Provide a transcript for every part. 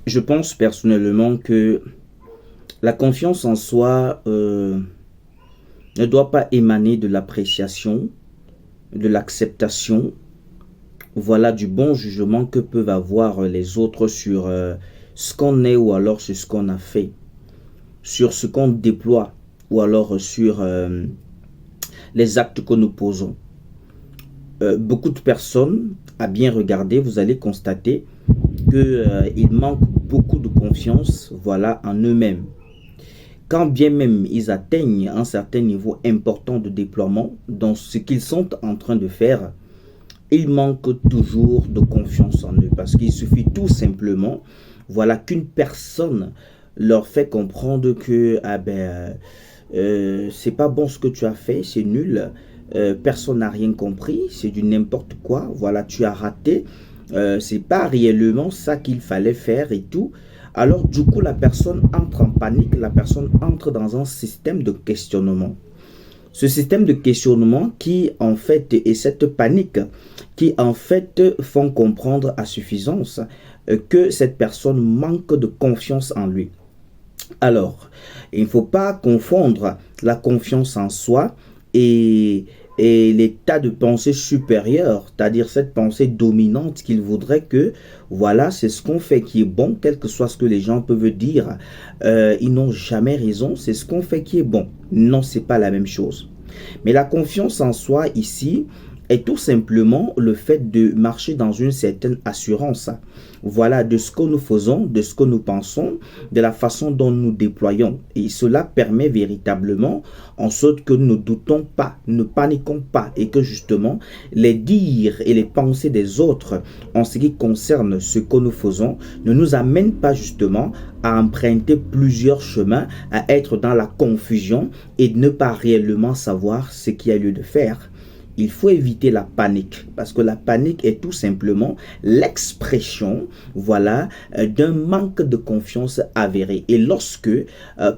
Je pense personnellement que la confiance en soi ne doit pas émaner de l'appréciation, de l'acceptation, voilà, du bon jugement que peuvent avoir les autres sur ce qu'on est ou alors sur ce qu'on a fait, sur ce qu'on déploie ou alors sur les actes que nous posons. Beaucoup de personnes, à bien regarder, vous allez constater qu'ils manquent beaucoup de confiance, voilà, en eux-mêmes. Quand bien même ils atteignent un certain niveau important de déploiement dans ce qu'ils sont en train de faire, ils manquent toujours de confiance en eux parce qu'il suffit tout simplement, voilà, qu'une personne leur fait comprendre que c'est pas bon ce que tu as fait, c'est nul, personne n'a rien compris, c'est du n'importe quoi, voilà, tu as raté, c'est pas réellement ça qu'il fallait faire et tout. Alors du coup la personne entre en panique, la personne entre dans un système de questionnement. Ce système de questionnement qui en fait et cette panique qui en fait font comprendre à suffisance que cette personne manque de confiance en lui. Alors, il ne faut pas confondre la confiance en soi et, et l'état de pensée supérieur, c'est-à-dire cette pensée dominante qu'il voudrait que, voilà, c'est ce qu'on fait qui est bon, quel que soit ce que les gens peuvent dire, ils n'ont jamais raison, c'est ce qu'on fait qui est bon. Non, c'est pas la même chose. Mais la confiance en soi ici est tout simplement le fait de marcher dans une certaine assurance. Voilà, de ce que nous faisons, de ce que nous pensons, de la façon dont nous déployons. Et cela permet véritablement en sorte que nous ne doutons pas, ne paniquons pas et que justement les dires et les pensées des autres en ce qui concerne ce que nous faisons ne nous amènent pas justement à emprunter plusieurs chemins, à être dans la confusion et ne pas réellement savoir ce qu'il y a lieu de faire. Il faut éviter la panique parce que la panique est tout simplement l'expression, voilà, d'un manque de confiance avéré. Et lorsque,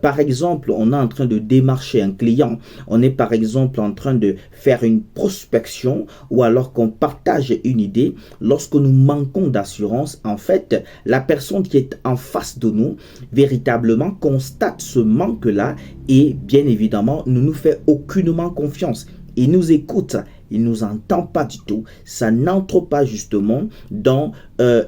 par exemple, on est en train de démarcher un client, on est par exemple en train de faire une prospection ou alors qu'on partage une idée, lorsque nous manquons d'assurance, en fait, la personne qui est en face de nous véritablement constate ce manque-là et bien évidemment ne nous fait aucunement confiance. Il nous écoute, il ne nous entend pas du tout. Ça n'entre pas justement dans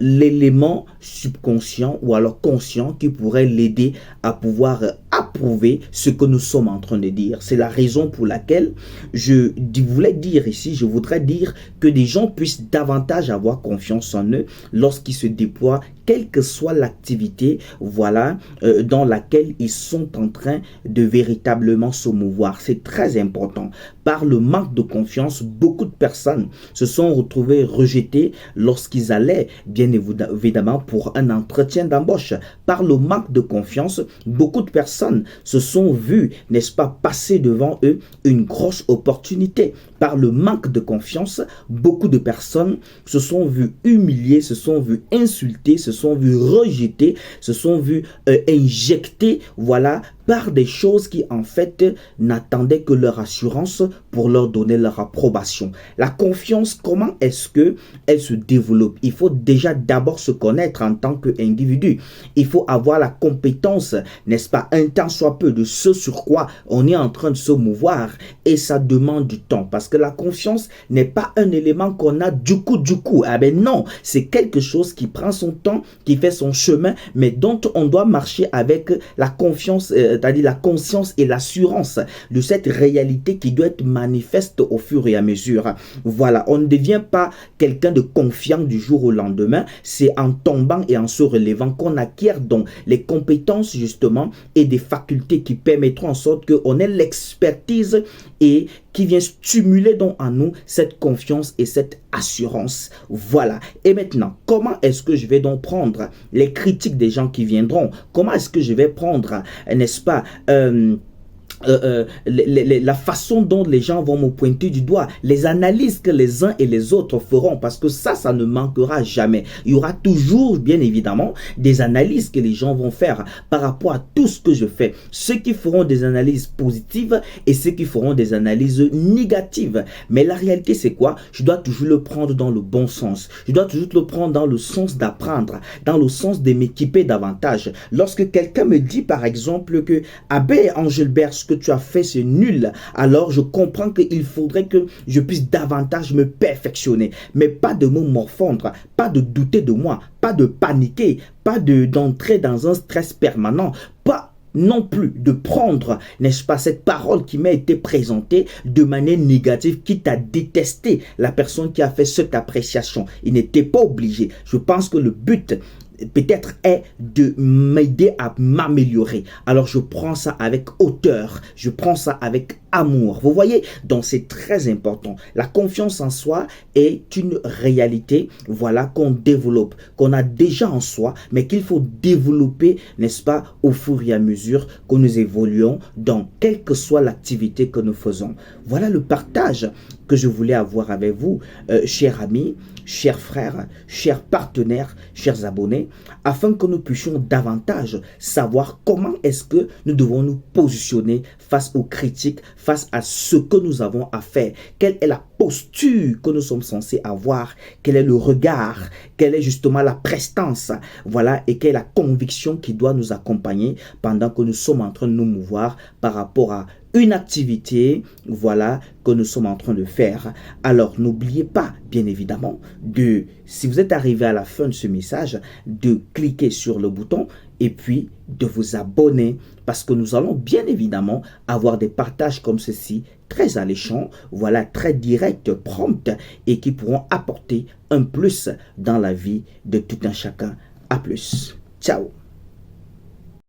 l'élément subconscient ou alors conscient qui pourrait l'aider à pouvoir approuver ce que nous sommes en train de dire. C'est la raison pour laquelle je voulais dire ici, je voudrais dire que des gens puissent davantage avoir confiance en eux lorsqu'ils se déploient, quelle que soit l'activité, voilà, dans laquelle ils sont en train de véritablement se mouvoir. C'est très important. Par le manque de confiance, beaucoup de personnes se sont retrouvées rejetées lorsqu'ils allaient, bien évidemment, pour un entretien d'embauche. Par le manque de confiance, beaucoup de personnes se sont vues, n'est-ce pas, passer devant eux une grosse opportunité. Par le manque de confiance, beaucoup de personnes se sont vues humiliées, se sont vues insultées, se sont vues rejetées, se sont vues injectées, voilà, par des choses qui en fait n'attendaient que leur assurance pour leur donner leur approbation. La confiance, comment est-ce que elle se développe? Il faut déjà d'abord se connaître en tant qu'individu. Il faut avoir la compétence, n'est-ce pas, un tant soit peu de ce sur quoi on est en train de se mouvoir et ça demande du temps parce que la confiance n'est pas un élément qu'on a du coup. Ah ben non, c'est quelque chose qui prend son temps, qui fait son chemin, mais dont on doit marcher avec la confiance, c'est-à-dire la conscience et l'assurance de cette réalité qui doit être manifeste au fur et à mesure. Voilà, on ne devient pas quelqu'un de confiant du jour au lendemain, c'est en tombant et en se relevant qu'on acquiert donc les compétences justement et des facultés qui permettront en sorte qu'on ait l'expertise et qui vient stimuler donc en nous cette confiance et cette assurance. Voilà. Et maintenant, comment est-ce que je vais donc prendre les critiques des gens qui viendront? Comment est-ce que je vais prendre, n'est-ce pas, la façon dont les gens vont me pointer du doigt, les analyses que les uns et les autres feront, parce que ça ne manquera jamais. Il y aura toujours, bien évidemment, des analyses que les gens vont faire par rapport à tout ce que je fais. Ceux qui feront des analyses positives et ceux qui feront des analyses négatives. Mais la réalité, c'est quoi? Je dois toujours le prendre dans le bon sens. Je dois toujours le prendre dans le sens d'apprendre, dans le sens de m'équiper davantage. Lorsque quelqu'un me dit, par exemple, que Abbé Angelbert, ce que tu as fait, c'est nul. Alors, je comprends qu'il faudrait que je puisse davantage me perfectionner. Mais pas de me morfondre, pas de douter de moi, pas de paniquer, pas d'entrer dans un stress permanent, pas non plus de prendre, n'est-ce pas, cette parole qui m'a été présentée de manière négative, quitte à détester la personne qui a fait cette appréciation. Il n'était pas obligé. Je pense que le but peut-être est de m'aider à m'améliorer. Alors je prends ça avec hauteur, je prends ça avec amour. Vous voyez, donc c'est très important. La confiance en soi est une réalité, voilà, qu'on développe, qu'on a déjà en soi, mais qu'il faut développer, n'est-ce pas, au fur et à mesure que nous évoluons dans quelle que soit l'activité que nous faisons. Voilà le partage que je voulais avoir avec vous, chers amis, chers frères, chers partenaires, chers abonnés, afin que nous puissions davantage savoir comment est-ce que nous devons nous positionner face aux critiques, face à ce que nous avons à faire. Quelle est la posture que nous sommes censés avoir? Quel est le regard? Quelle est justement la prestance? Voilà, et quelle est la conviction qui doit nous accompagner pendant que nous sommes en train de nous mouvoir par rapport à une activité, voilà, que nous sommes en train de faire. Alors, n'oubliez pas, bien évidemment, si vous êtes arrivé à la fin de ce message, de cliquer sur le bouton et puis de vous abonner, parce que nous allons bien évidemment avoir des partages comme ceci, très alléchants, voilà, très directs, prompts, et qui pourront apporter un plus dans la vie de tout un chacun. À plus. Ciao.